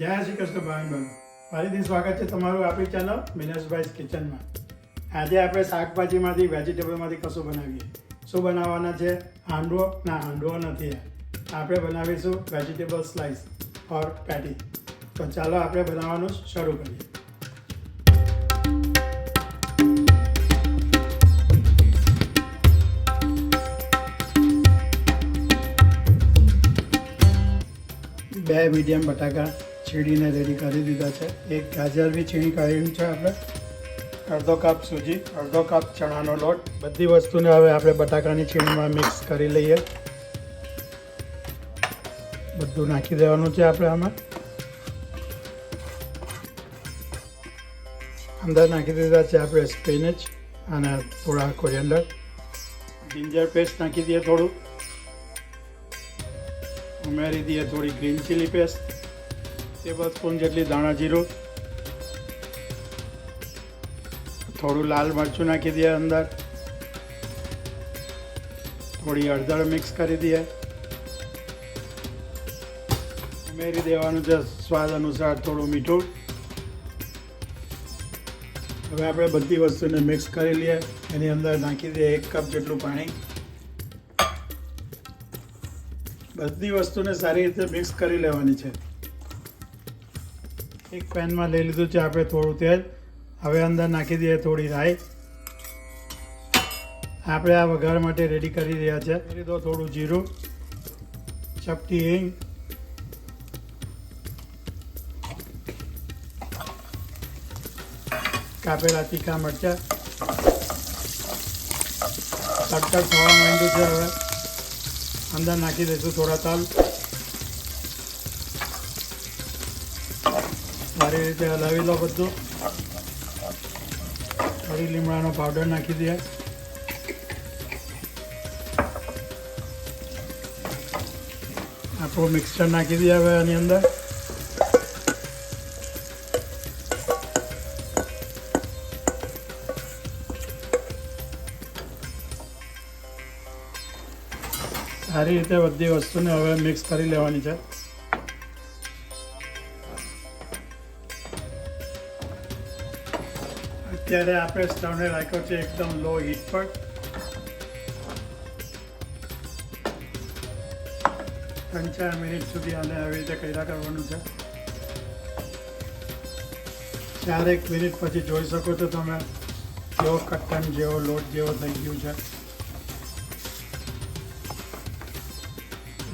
જય શ્રી કૃષ્ણ ભાઈ ફરીથી સ્વાગત છે તમારું આપણી ચેનલ મિનેશભાઈઝ કિચનમાં। આજે આપણે શાકભાજીમાંથી વેજીટેબલમાંથી કશું બનાવીએ। શું બનાવવાના છે? હાંડવો? ના, હાંડવો નથી। આપણે બનાવીશું વેજીટેબલ સ્લાઇસ ઓર પેટી। તો ચાલો આપણે બનાવવાનું શરૂ કરીએ। બે મીડિયમ બટાકા છીણીને રેડી કરી દીધા છે। એક ગાજર બી છીણી કાઢ્યું છે આપણે। અડધો કપ સૂજી, અડધો કપ ચણાનો લોટ। બધી વસ્તુને હવે આપણે બટાકાની છીણીમાં મિક્સ કરી લઈએ। બધું નાખી દેવાનું છે આપણે આમાં। અંદર નાખી દીધા છે આપણે સ્પિનચ અને થોડા કોરિએન્ડર। જિંજર પેસ્ટ નાખી દઈએ થોડું। ઉમેરી દઈએ થોડી green chilli paste, table spoon જેટલી ધાણા જીરું, થોડું લાલ મરચું નાખી દઈએ અંદર, થોડી હળદર મિક્સ કરી દઈએ, ઉમેરી દેવાનું છે સ્વાદ અનુસાર થોડું મીઠું। હવે આપણે બધી વસ્તુને મિક્સ કરી લઈએ। એની અંદર નાખી દઈએ 1 કપ જેટલું પાણી। બધી વસ્તુને સારી રીતે મિક્સ કરી લેવાની છે। એક પેનમાં લઈ લીધું છે આપણે થોડું તેલ। હવે અંદર નાખી દઈએ થોડી રાઈ। આપણે આ વઘાર માટે રેડી કરી રહ્યા છે। કરી દો થોડું જીરું, ચપટી હિંગ, કાપેલા તીખા મરચાં। તડતડ થવા માંડ્યું છે। હવે અંદર નાખી દઈશું થોડા તલ। સારી રીતે હલાવી લો બધું। થોડી લીમડાનો પાવડર નાખી દઈએ। આપણું મિક્સચર નાખી દઈએ હવે આની અંદર। સારી રીતે બધી વસ્તુને હવે મિક્સ કરી લેવાની છે। અત્યારે આપણે સ્ટવને રાખ્યો છે એકદમ લો હીટ પર। 3-4 મિનિટ સુધી આને આવી રીતે કર્યા કરવાનું છે। 4-1 મિનિટ પછી જોઈ શકો છો તમે કેવો કટ્ટન જેવો લોટ જેવો થઈ ગયું છે।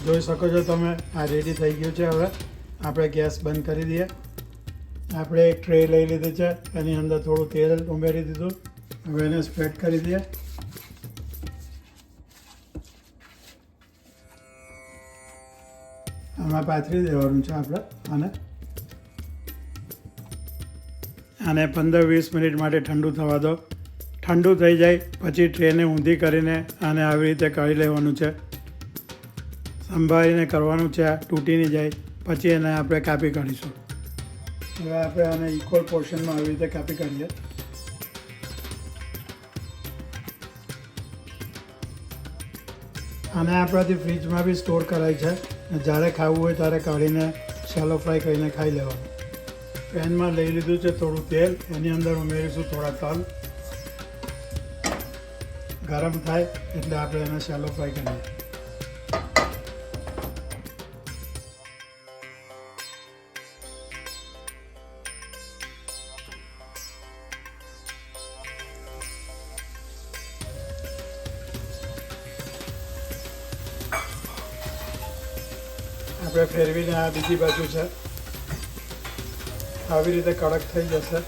જોઈ શકો છો તમે આ રેડી થઈ ગયું છે। હવે આપણે ગેસ બંધ કરી દઈએ। આપણે એક ટ્રે લઈ લીધી છે, એની અંદર થોડું તેલ ઉમેરી દીધું। હવે એને સ્પ્રેડ કરી દઈએ। આમાં પાથરી દેવાનું છે આપણે આને 15-20 મિનિટ માટે ઠંડુ થવા દો। ઠંડુ થઈ જાય પછી ટ્રેને ઊંધી કરીને આને આવી રીતે કાઢી લેવાનું છે। સંભાળીને કરવાનું છે, આ તૂટી નહીં જાય। પછી એને આપણે કાપી કાઢીશું। હવે આપણે આને ઇક્વલ પોર્શનમાં આવી રીતે કાપી કાઢીએ। આને આપણાથી ફ્રીજમાં બી સ્ટોર કરાય છે। જ્યારે ખાવું હોય ત્યારે કાઢીને શેલો ફ્રાય કરીને ખાઈ લેવાનું। પેનમાં લઈ લીધું છે થોડું તેલ, એની અંદર ઉમેરીશું થોડા તલ। ગરમ થાય એટલે આપણે એને શેલો ફ્રાય કરીએ। આપણે ફેરવીને આ બીજી બાજુ છે આવી રીતે કડક થઈ જશે।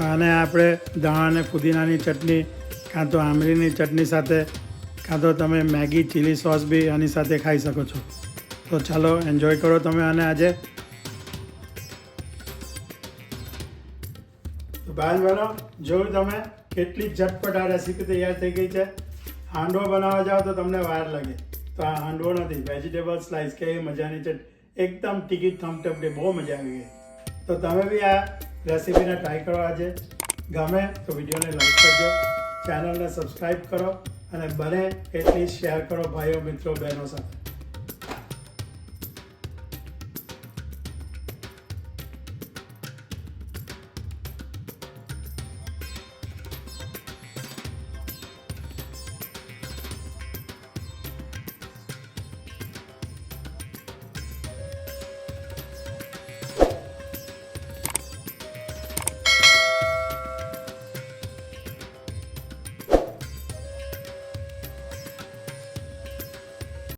આને આપણે દાણા અને ફુદીનાની ચટણી કાં તો આમલીની ચટણી સાથે કાં તો તમે મેગી ચીલી સોસ બી આની સાથે ખાઈ શકો છો। તો ચાલો એન્જોય કરો તમે આને આજે। તો બનો જોયું તમે કેટલી ઝટપટ આ રેસીપી તૈયાર થઈ ગઈ છે। હાંડવો બનાવવા જાઓ તો તમને વાર લાગે, તો આ હાંડવો નથી, વેજીટેબલ સ્લાઇસ કેવી મજાની છે। એકદમ ટીકી થમટપડી, બહુ મજા આવી ગઈ। તો તમે બી આ રેસીપીને ટ્રાય કરો આજે। ગમે તો વિડીયોને લાઈક કરજો, ચેનલને સબસ્ક્રાઈબ કરો અને બને એટલી શેર કરો ભાઈઓ મિત્રો બહેનો સાથે।